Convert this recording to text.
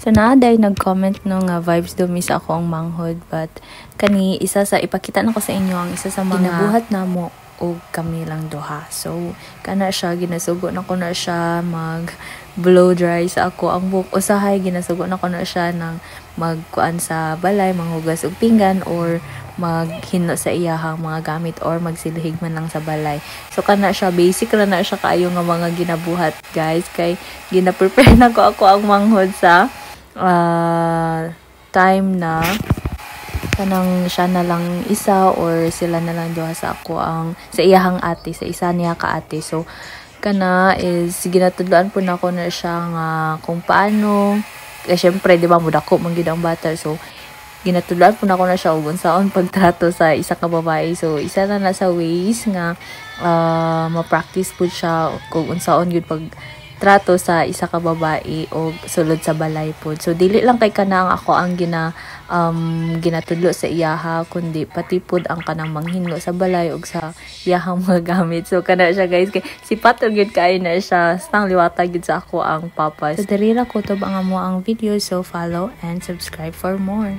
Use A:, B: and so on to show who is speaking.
A: So naaday nag-comment no nga vibes dumi sa ako ang manghod, but kani isa sa ipakita na ko sa inyo ang isa sa mga ginabuhat namo o kami lang duha. So kana siya ginasugo na ko na siya mag blow dry sa ako ang buhok. Usahay ginasugo na ko na siya ng magkuan sa balay, manghugas og pinggan or maghino sa iyahang mga gamit or magsilhig man lang sa balay. So kana siya basic ra na siya kaayo nga mga ginabuhat guys, kay gina-prepare na ko ako ang manghod sa time na kanang siya na lang isa or sila na lang duha sa ako ang sa iyahang ate, sa isa niya ka ate. So kana is ginatudloan po na ko na siya nga kung paano, syempre di ba mudako man gid ang bata, so ginatudloan po na ko na siya ug unsaon pagtrato sa isa ka babae. So isa na sa ways nga ma-practice po siya kung unsaon gyud pag trato sa isa ka babae o sulod sa balay po. So dili lang kay kanang ako ang ginatudlo sa iyaha, kundi pati pud ang kanang manghinlo sa balay og sa iyahang mga gamit. So kana siya guys, kay sipat gyud kay na siya, stang liwata gyud sa ako ang papa. So diri ra ko to ang amo ang video, so follow and subscribe for more.